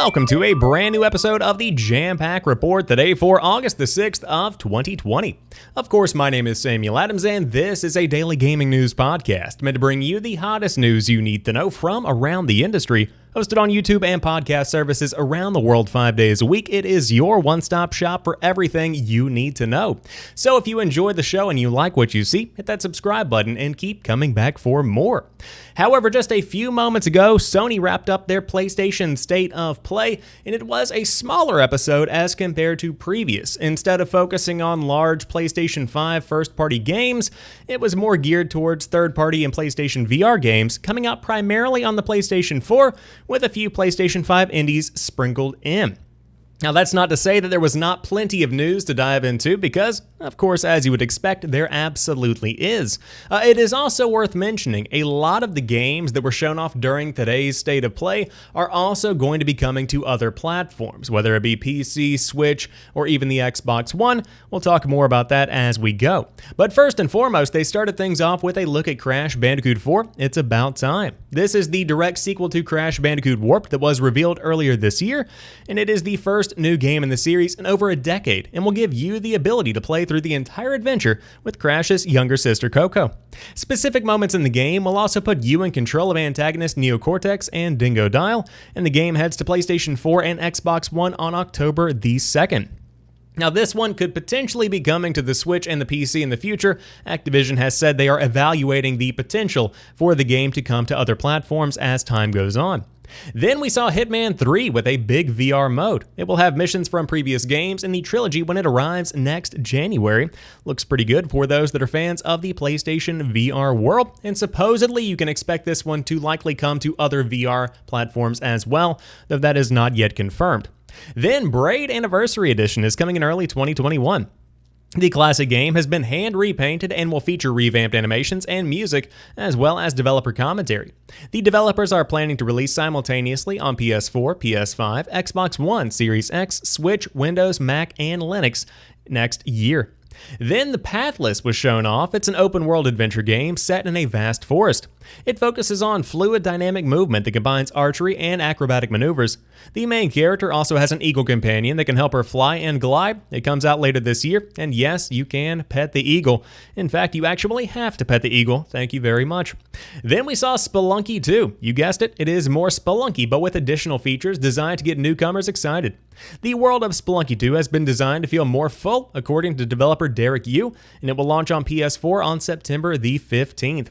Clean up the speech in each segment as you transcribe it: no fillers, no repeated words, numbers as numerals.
Welcome to a brand new episode of the Jampack Report today for August the 6th of 2020. Of course, my name is Samuel Adams and this is a daily gaming news podcast meant to bring you the hottest news you need to know from around the industry. Hosted on YouTube and podcast services around the world 5 days a week, it is your one-stop shop for everything you need to know. So if you enjoy the show and you like what you see, hit that subscribe button and keep coming back for more. However, just a few moments ago, Sony wrapped up their PlayStation State of Play, and it was a smaller episode as compared to previous. Instead of focusing on large PlayStation 5 first-party games, it was more geared towards third-party and PlayStation VR games, coming out primarily on the PlayStation 4, with a few PlayStation 5 indies sprinkled in. Now, that's not to say that there was not plenty of news to dive into because, of course, as you would expect, there absolutely is. It is also worth mentioning a lot of the games that were shown off during today's State of Play are also going to be coming to other platforms, whether it be PC, Switch, or even the Xbox One. We'll talk more about that as we go. But first and foremost, they started things off with a look at Crash Bandicoot 4, It's About Time. This is the direct sequel to Crash Bandicoot Warped that was revealed earlier this year, and it is the first new game in the series in over a decade and will give you the ability to play through the entire adventure with Crash's younger sister Coco. Specific moments in the game will also put you in control of antagonist Neo Cortex and Dingo Dial, and the game heads to PlayStation 4 and Xbox One on October the 2nd. Now, this one could potentially be coming to the Switch and the PC in the future. Activision has said they are evaluating the potential for the game to come to other platforms as time goes on. Then we saw Hitman 3 with a big VR mode. It will have missions from previous games in the trilogy when it arrives next January. Looks pretty good for those that are fans of the PlayStation VR world, and supposedly you can expect this one to likely come to other VR platforms as well, though that is not yet confirmed. Then Braid Anniversary Edition is coming in early 2021. The classic game has been hand repainted and will feature revamped animations and music, as well as developer commentary. The developers are planning to release simultaneously on PS4, PS5, Xbox One, Series X, Switch, Windows, Mac, and Linux next year. Then The Pathless was shown off. It's an open-world adventure game set in a vast forest. It focuses on fluid dynamic movement that combines archery and acrobatic maneuvers. The main character also has an eagle companion that can help her fly and glide. It comes out later this year, and yes, you can pet the eagle. In fact, you actually have to pet the eagle. Thank you very much. Then we saw Spelunky 2. You guessed it, it is more Spelunky, but with additional features designed to get newcomers excited. The world of Spelunky 2 has been designed to feel more full, according to developer Derek Yu, and it will launch on PS4 on September the 15th.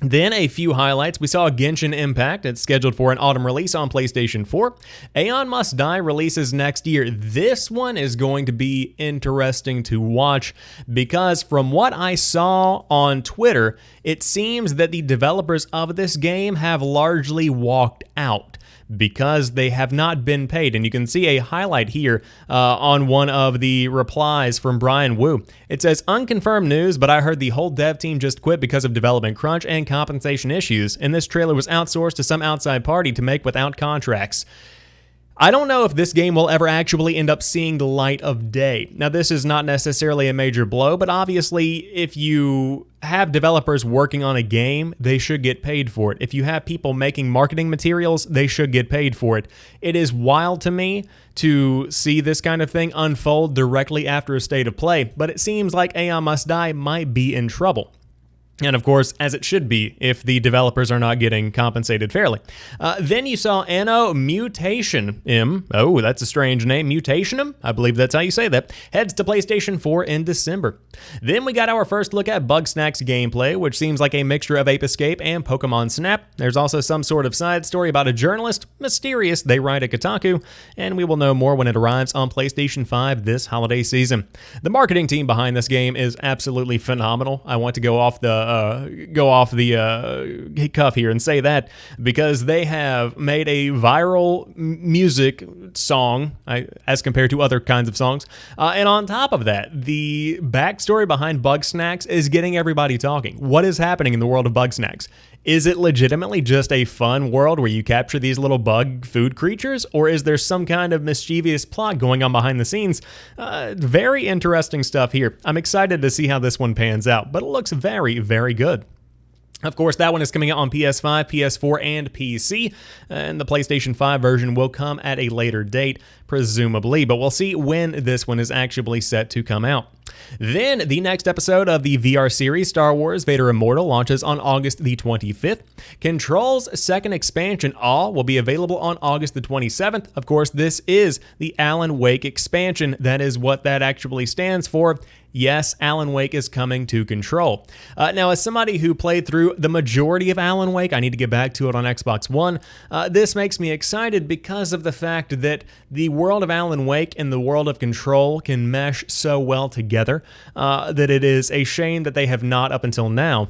Then a few highlights. We saw Genshin Impact. It's scheduled for an autumn release on PlayStation 4. Aeon Must Die releases next year. This one is going to be interesting to watch because from what I saw on Twitter, it seems that the developers of this game have largely walked out because they have not been paid. And you can see a highlight here on one of the replies from Brian Wu. It says, unconfirmed news, but I heard the whole dev team just quit because of development crunch and compensation issues, and this trailer was outsourced to some outside party to make without contracts. I don't know if this game will ever actually end up seeing the light of day. Now, this is not necessarily a major blow, but obviously, if you have developers working on a game, they should get paid for it. If you have people making marketing materials, they should get paid for it. It is wild to me to see this kind of thing unfold directly after a State of Play, but it seems like Aeon Must Die might be in trouble. And of course, as it should be, if the developers are not getting compensated fairly. Then you saw Anno Mutationem. Oh, that's a strange name. Mutationem? I believe that's how you say that. Heads to PlayStation 4 in December. Then we got our first look at Bugsnax gameplay, which seems like a mixture of Ape Escape and Pokemon Snap. There's also some sort of side story about a journalist. Mysterious, they write at Kotaku. And we will know more when it arrives on PlayStation 5 this holiday season. The marketing team behind this game is absolutely phenomenal. I want to go off the cuff here and say that because they have made a viral music song as compared to other kinds of songs. And on top of that, the backstory behind Bugsnax is getting everybody talking. What is happening in the world of Bugsnax? Is it legitimately just a fun world where you capture these little bug food creatures, or is there some kind of mischievous plot going on behind the scenes? Very interesting stuff here. I'm excited to see how this one pans out, but it looks very, very good. Of course, that one is coming out on PS5, PS4, and PC, and the PlayStation 5 version will come at a later date, presumably, but we'll see when this one is actually set to come out. Then, the next episode of the VR series, Star Wars Vader Immortal, launches on August the 25th. Control's second expansion, Awe, will be available on August the 27th. Of course, this is the Alan Wake expansion. That is what that actually stands for. Yes, Alan Wake is coming to Control. Now, as somebody who played through the majority of Alan Wake, I need to get back to it on Xbox One. This makes me excited because of the fact that the world of Alan Wake and the world of Control can mesh so well together that it is a shame that they have not up until now.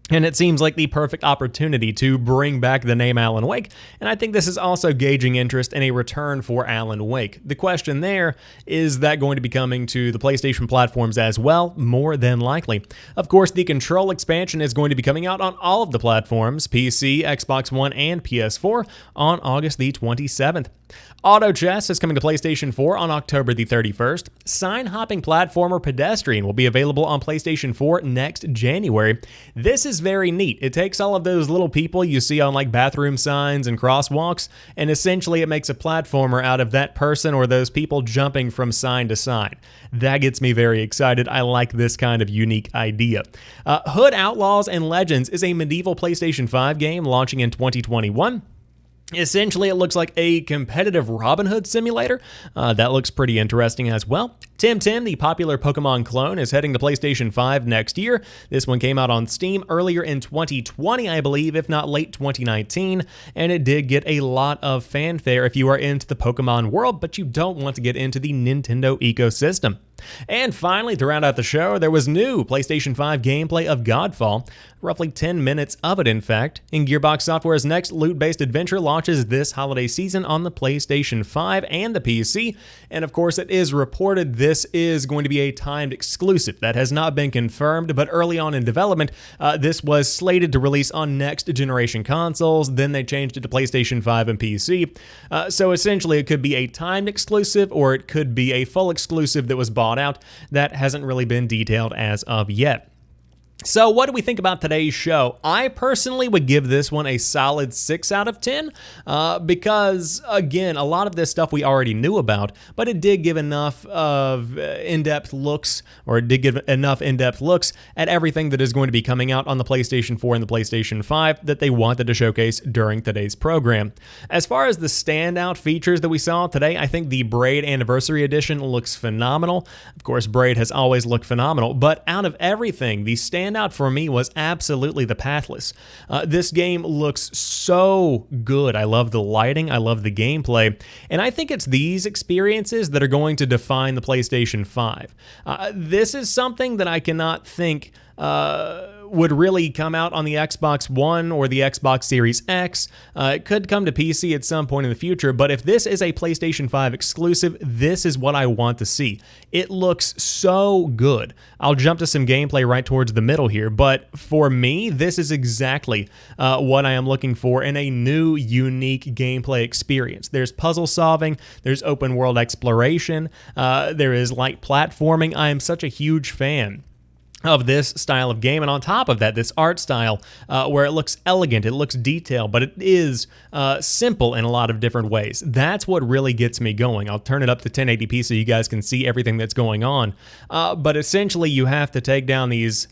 And it seems like the perfect opportunity to bring back the name Alan Wake, and I think this is also gauging interest in a return for Alan Wake. The question there, is that going to be coming to the PlayStation platforms as well? More than likely. Of course, the Control expansion is going to be coming out on all of the platforms, PC, Xbox One, and PS4, on August the 27th. Auto Chess is coming to PlayStation 4 on October the 31st. Sign-hopping platformer Pedestrian will be available on PlayStation 4 next January. This is very neat. It takes all of those little people you see on like bathroom signs and crosswalks, and essentially it makes a platformer out of that person or those people jumping from sign to sign. That gets me very excited. I like this kind of unique idea. Hood Outlaws and Legends is a medieval PlayStation 5 game launching in 2021. Essentially, it looks like a competitive Robin Hood simulator. That looks pretty interesting as well. Tim, the popular Pokemon clone, is heading to PlayStation 5 next year. This one came out on Steam earlier in 2020, I believe, if not late 2019, and it did get a lot of fanfare if you are into the Pokemon world, but you don't want to get into the Nintendo ecosystem. And finally, to round out the show, there was new PlayStation 5 gameplay of Godfall, roughly 10 minutes of it in fact, and Gearbox Software's next loot-based adventure launches this holiday season on the PlayStation 5 and the PC, and of course it is reported this is going to be a timed exclusive. That has not been confirmed, but early on in development, this was slated to release on next-generation consoles, then they changed it to PlayStation 5 and PC, so essentially it could be a timed exclusive, or it could be a full exclusive that was bought out. That hasn't really been detailed as of yet. So what do we think about today's show? I personally would give this one a solid 6 out of 10 because, again, a lot of this stuff we already knew about, but it did give enough of in-depth looks, or it did give enough in-depth looks at everything that is going to be coming out on the PlayStation 4 and the PlayStation 5 that they wanted to showcase during today's program. As far as the standout features that we saw today, I think the Braid Anniversary Edition looks phenomenal. Of course, Braid has always looked phenomenal, but out of everything, the standout for me was absolutely the Pathless. This game looks so good. I love the lighting, I love the gameplay, and I think it's these experiences that are going to define the PlayStation 5. This is something that I cannot think would really come out on the Xbox One or the Xbox Series X. It could come to PC at some point in the future, but if this is a PlayStation 5 exclusive, this is what I want to see. It looks so good. I'll jump to some gameplay right towards the middle here, but for me, this is exactly what I am looking for in a new, unique gameplay experience. There's puzzle solving, there's open world exploration, there is light platforming. I am such a huge fan of this style of game, and on top of that, this art style where it looks elegant, it looks detailed, but it is simple in a lot of different ways. That's what really gets me going. I'll turn it up to 1080p so you guys can see everything that's going on, but essentially you have to take down these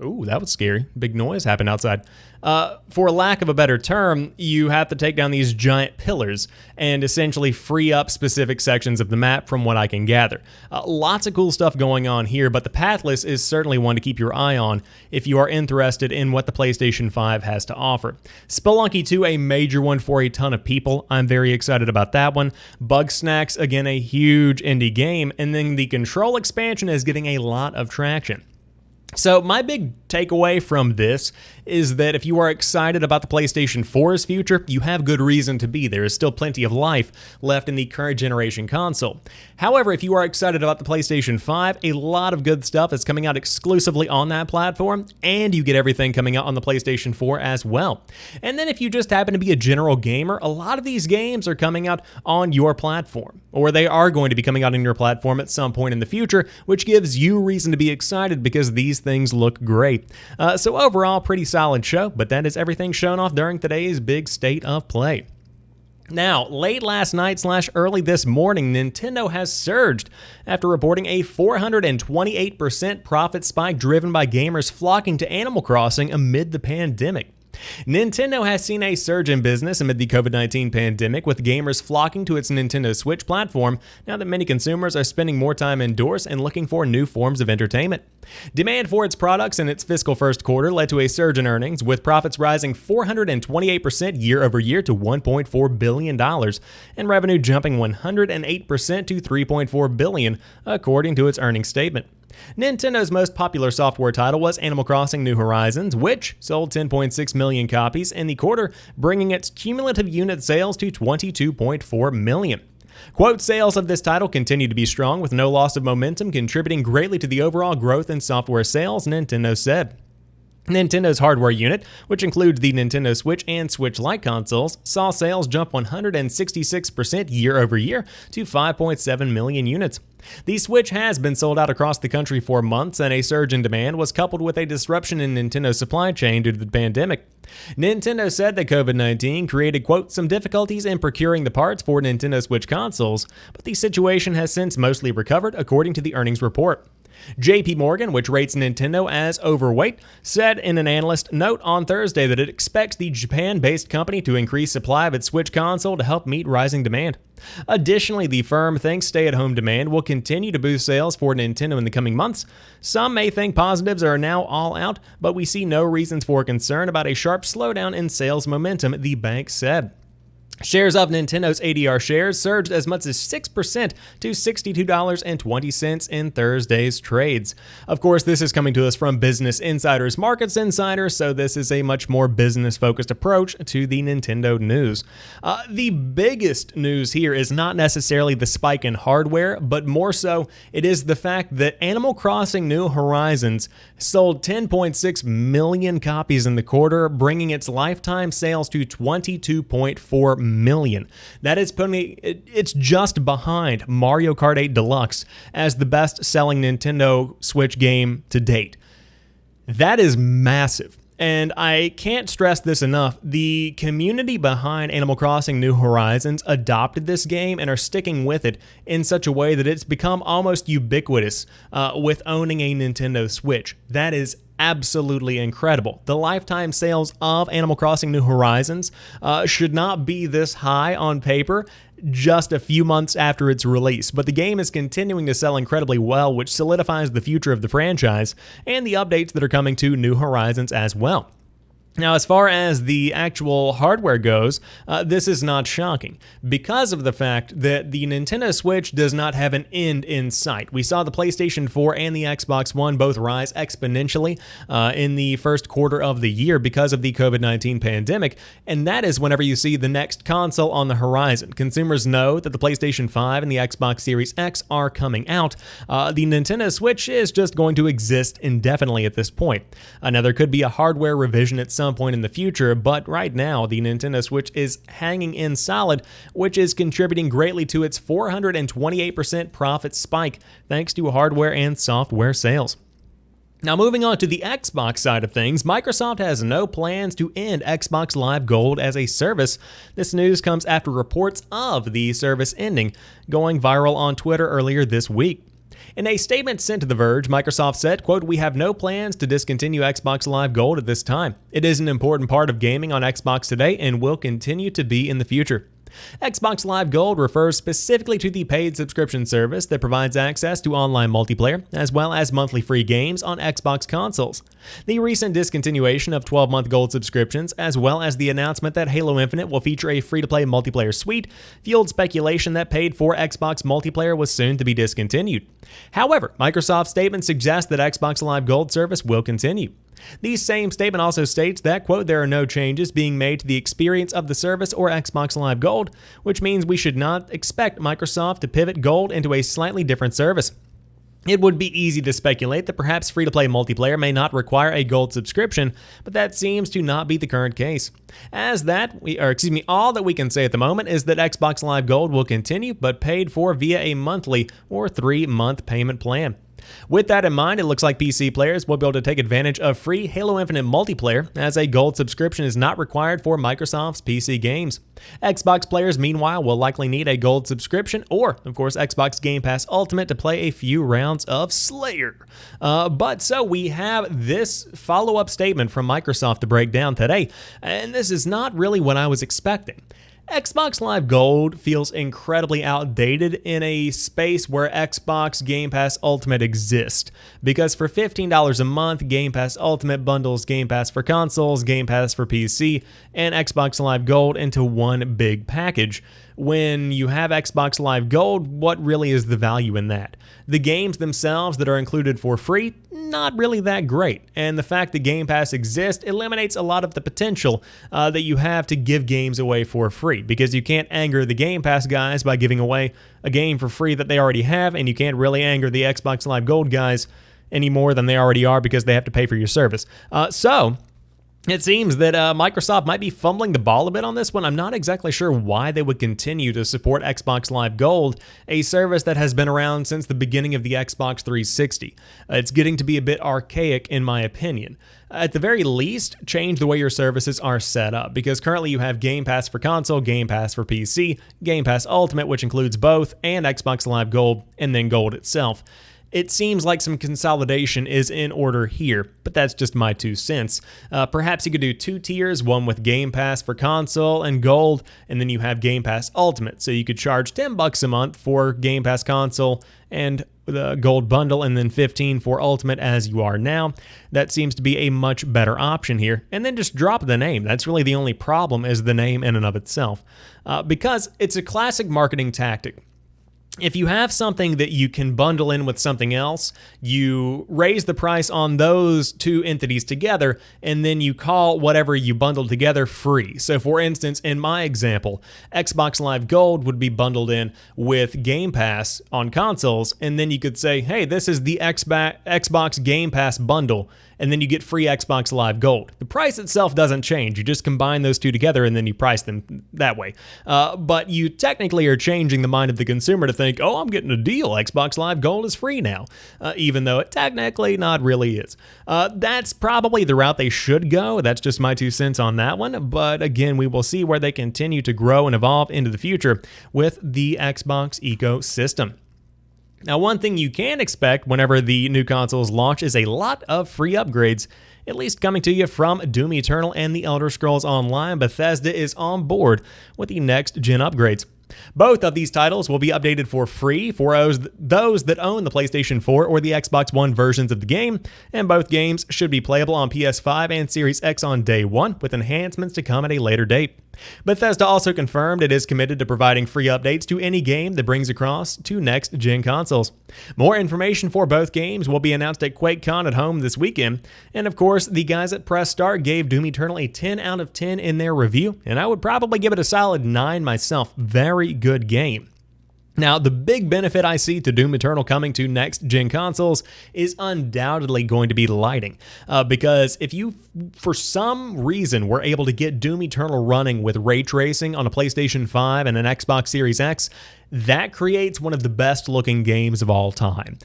Ooh, that was scary. Big noise happened outside. For lack of a better term, you have to take down these giant pillars and essentially free up specific sections of the map from what I can gather. Lots of cool stuff going on here, but the Pathless is certainly one to keep your eye on if you are interested in what the PlayStation 5 has to offer. Spelunky 2, a major one for a ton of people. I'm very excited about that one. Bugsnax, again, a huge indie game, and then the Control expansion is getting a lot of traction. So my big takeaway from this is that if you are excited about the PlayStation 4's future, you have good reason to be. There is still plenty of life left in the current generation console. However, if you are excited about the PlayStation 5, a lot of good stuff is coming out exclusively on that platform, and you get everything coming out on the PlayStation 4 as well. And then if you just happen to be a general gamer, a lot of these games are coming out on your platform, or they are going to be coming out on your platform at some point in the future, which gives you reason to be excited because these things look great. So overall, pretty solid show, but that is everything shown off during today's big state of play. Now, late last night / early this morning, Nintendo has surged after reporting a 428% profit spike driven by gamers flocking to Animal Crossing amid the pandemic. Nintendo has seen a surge in business amid the COVID-19 pandemic, with gamers flocking to its Nintendo Switch platform now that many consumers are spending more time indoors and looking for new forms of entertainment. Demand for its products in its fiscal first quarter led to a surge in earnings, with profits rising 428% year over year to $1.4 billion, and revenue jumping 108% to $3.4 billion, according to its earnings statement. Nintendo's most popular software title was Animal Crossing New Horizons, which sold 10.6 million copies in the quarter, bringing its cumulative unit sales to 22.4 million. Quote, sales of this title continue to be strong, with no loss of momentum contributing greatly to the overall growth in software sales, Nintendo said. Nintendo's hardware unit, which includes the Nintendo Switch and Switch Lite consoles, saw sales jump 166% year over year to 5.7 million units. The Switch has been sold out across the country for months, and a surge in demand was coupled with a disruption in Nintendo's supply chain due to the pandemic. Nintendo said that COVID-19 created, quote, some difficulties in procuring the parts for Nintendo Switch consoles, but the situation has since mostly recovered, according to the earnings report. JP Morgan, which rates Nintendo as overweight, said in an analyst note on Thursday that it expects the Japan-based company to increase supply of its Switch console to help meet rising demand. Additionally, the firm thinks stay-at-home demand will continue to boost sales for Nintendo in the coming months. Some may think positives are now all out, but we see no reasons for concern about a sharp slowdown in sales momentum, the bank said. Shares of Nintendo's ADR shares surged as much as 6% to $62.20 in Thursday's trades. Of course, this is coming to us from Business Insider's Markets Insider, so this is a much more business-focused approach to the Nintendo news. The biggest news here is not necessarily the spike in hardware, but more so, it is the fact that Animal Crossing New Horizons sold 10.6 million copies in the quarter, bringing its lifetime sales to 22.4 million. That is putting it's just behind Mario Kart 8 Deluxe as the best-selling Nintendo Switch game to date. That is massive. And I can't stress this enough, the community behind Animal Crossing New Horizons adopted this game and are sticking with it in such a way that it's become almost ubiquitous with owning a Nintendo Switch. That is absolutely incredible. The lifetime sales of Animal Crossing New Horizons should not be this high on paper just a few months after its release, but the game is continuing to sell incredibly well, which solidifies the future of the franchise and the updates that are coming to New Horizons as well. Now, as far as the actual hardware goes, this is not shocking because of the fact that the Nintendo Switch does not have an end in sight. We saw the PlayStation 4 and the Xbox One both rise exponentially in the first quarter of the year because of the COVID-19 pandemic, and that is whenever you see the next console on the horizon. Consumers know that the PlayStation 5 and the Xbox Series X are coming out. The Nintendo Switch is just going to exist indefinitely at this point. Now, there could be a hardware revision at some point in the future, but right now the Nintendo Switch is hanging in solid, which is contributing greatly to its 428% profit spike thanks to hardware and software sales. Now, moving on to the Xbox side of things, Microsoft has no plans to end Xbox Live Gold as a service. This news comes after reports of the service ending, going viral on Twitter earlier this week. In a statement sent to The Verge, Microsoft said, quote, "We have no plans to discontinue Xbox Live Gold at this time. It is an important part of gaming on Xbox today and will continue to be in the future." Xbox Live Gold refers specifically to the paid subscription service that provides access to online multiplayer, as well as monthly free games on Xbox consoles. The recent discontinuation of 12-month Gold subscriptions, as well as the announcement that Halo Infinite will feature a free-to-play multiplayer suite, fueled speculation that paid-for Xbox multiplayer was soon to be discontinued. However, Microsoft's statement suggests that Xbox Live Gold service will continue. The same statement also states that, quote, there are no changes being made to the experience of the service or Xbox Live Gold, which means we should not expect Microsoft to pivot Gold into a slightly different service. It would be easy to speculate that perhaps free-to-play multiplayer may not require a gold subscription, but that seems to not be the current case. All that we can say at the moment is that Xbox Live Gold will continue, but paid for via a monthly or 3-month payment plan. With that in mind, it looks like PC players will be able to take advantage of free Halo Infinite multiplayer, as a gold subscription is not required for Microsoft's PC games. Xbox players, meanwhile, will likely need a gold subscription or, of course, Xbox Game Pass Ultimate to play a few rounds of Slayer. So we have this follow-up statement from Microsoft to break down today, and this is not really what I was expecting. Xbox Live Gold feels incredibly outdated in a space where Xbox Game Pass Ultimate exists, because for $15 a month, Game Pass Ultimate bundles Game Pass for consoles, Game Pass for PC, and Xbox Live Gold into one big package. When you have Xbox Live Gold, what really is the value in that? The games themselves that are included for free, not really that great. And the fact that Game Pass exists eliminates a lot of the potential that you have to give games away for free, because you can't anger the Game Pass guys by giving away a game for free that they already have, and you can't really anger the Xbox Live Gold guys any more than they already are because they have to pay for your service. It seems that Microsoft might be fumbling the ball a bit on this one. I'm not exactly sure why they would continue to support Xbox Live Gold, a service that has been around since the beginning of the Xbox 360. It's getting to be a bit archaic in my opinion. At the very least, change the way your services are set up, because currently you have Game Pass for console, Game Pass for PC, Game Pass Ultimate, which includes both, and Xbox Live Gold, and then Gold itself. It seems like some consolidation is in order here, but that's just my 2 cents. Perhaps you could do 2 tiers, one with Game Pass for console and Gold, and then you have Game Pass Ultimate. So you could charge $10 a month for Game Pass console and the Gold bundle, and then $15 for Ultimate as you are now. That seems to be a much better option here. And then just drop the name. That's really the only problem, is the name in and of itself. Because it's a classic marketing tactic. If you have something that you can bundle in with something else, you raise the price on those 2 entities together, and then you call whatever you bundled together free. So for instance, in my example, Xbox Live Gold would be bundled in with Game Pass on consoles, and then you could say, hey, this is the Xbox Game Pass bundle, and then you get free Xbox Live Gold. The price itself doesn't change. You just combine those 2 together and then you price them that way. But you technically are changing the mind of the consumer to think, oh, I'm getting a deal. Xbox Live Gold is free now, even though it technically not really is. That's probably the route they should go. That's just my 2 cents on that one. But again, we will see where they continue to grow and evolve into the future with the Xbox ecosystem. Now, one thing you can expect whenever the new consoles launch is a lot of free upgrades, at least coming to you from Doom Eternal and The Elder Scrolls Online. Bethesda is on board with the next-gen upgrades. Both of these titles will be updated for free for those that own the PlayStation 4 or the Xbox One versions of the game, and both games should be playable on PS5 and Series X on day one, with enhancements to come at a later date. Bethesda also confirmed it is committed to providing free updates to any game that brings across to next-gen consoles. More information for both games will be announced at QuakeCon at home this weekend, and of course, the guys at Press Start gave Doom Eternal a 10 out of 10 in their review, and I would probably give it a solid 9 myself. Very good game. Now, the big benefit I see to Doom Eternal coming to next-gen consoles is undoubtedly going to be lighting. Because if you, for some reason, were able to get Doom Eternal running with ray tracing on a PlayStation 5 and an Xbox Series X, that creates one of the best-looking games of all time.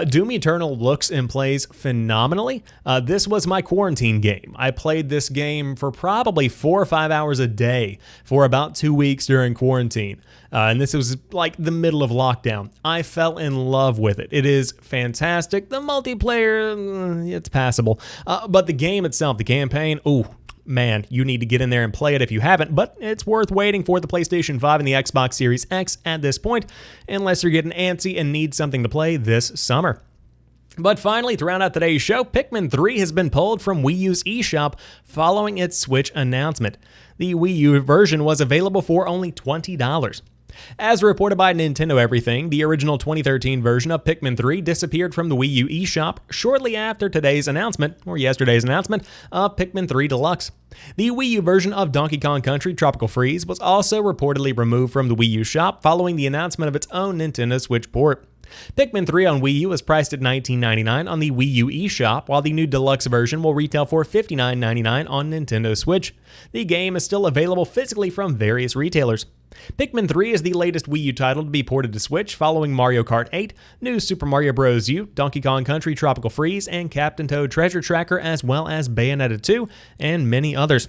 Doom Eternal looks and plays phenomenally. This was my quarantine game. I played this game for probably 4 or 5 hours a day for about 2 weeks during quarantine. And this was like the middle of lockdown. I fell in love with it. It is fantastic. The multiplayer, it's passable. But the game itself, the campaign, ooh, man, you need to get in there and play it if you haven't, but it's worth waiting for the PlayStation 5 and the Xbox Series X at this point, unless you're getting antsy and need something to play this summer. But finally, to round out today's show, Pikmin 3 has been pulled from Wii U's eShop following its Switch announcement. The Wii U version was available for only $20. As reported by Nintendo Everything, the original 2013 version of Pikmin 3 disappeared from the Wii U eShop shortly after yesterday's announcement of Pikmin 3 Deluxe. The Wii U version of Donkey Kong Country Tropical Freeze was also reportedly removed from the Wii U shop following the announcement of its own Nintendo Switch port. Pikmin 3 on Wii U is priced at $19.99 on the Wii U eShop, while the new deluxe version will retail for $59.99 on Nintendo Switch. The game is still available physically from various retailers. Pikmin 3 is the latest Wii U title to be ported to Switch following Mario Kart 8, New Super Mario Bros. U, Donkey Kong Country Tropical Freeze, and Captain Toad Treasure Tracker, as well as Bayonetta 2 and many others.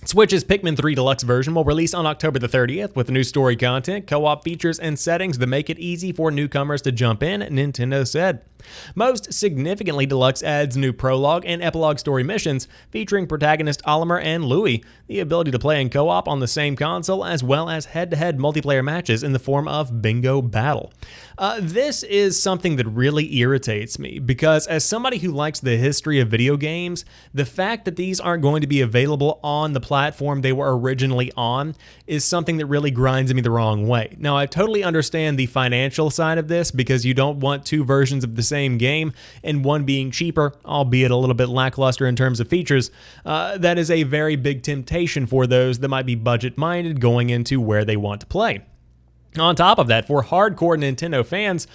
Switch's Pikmin 3 Deluxe version will release on October the 30th with new story content, co-op features, and settings that make it easy for newcomers to jump in, Nintendo said. Most significantly, Deluxe adds new prologue and epilogue story missions featuring protagonist Olimar and Louie, the ability to play in co-op on the same console, as well as head-to-head multiplayer matches in the form of Bingo Battle. This is something that really irritates me because as somebody who likes the history of video games, the fact that these aren't going to be available on the platform they were originally on is something that really grinds me the wrong way. Now, I totally understand the financial side of this because you don't want two versions of the same game and one being cheaper, albeit a little bit lackluster in terms of features. That is a very big temptation for those that might be budget-minded going into where they want to play. On top of that, for hardcore Nintendo fans,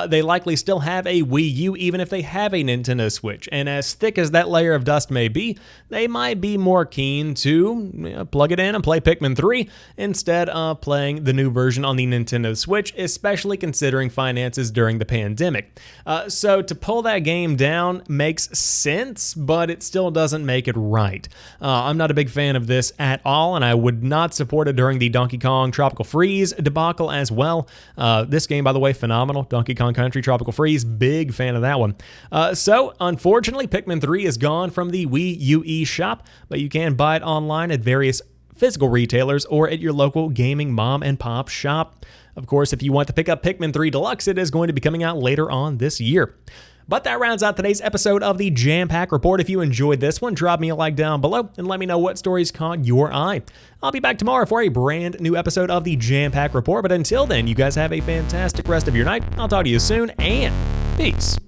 they likely still have a Wii U even if they have a Nintendo Switch, and as thick as that layer of dust may be, they might be more keen to plug it in and play Pikmin 3 instead of playing the new version on the Nintendo Switch, especially considering finances during the pandemic. So to pull that game down makes sense, but it still doesn't make it right. I'm not a big fan of this at all, and I would not support it during the Donkey Kong Tropical Freeze debacle as well. This game, by the way, phenomenal. Donkey Kong Country Tropical Freeze, big fan of that one. So, unfortunately, Pikmin 3 is gone from the Wii U eShop, but you can buy it online at various physical retailers or at your local gaming mom and pop shop. Of course, if you want to pick up Pikmin 3 Deluxe, it is going to be coming out later on this year. But that rounds out today's episode of the Jampack Report. If you enjoyed this one, drop me a like down below and let me know what stories caught your eye. I'll be back tomorrow for a brand new episode of the Jampack Report. But until then, you guys have a fantastic rest of your night. I'll talk to you soon, and peace.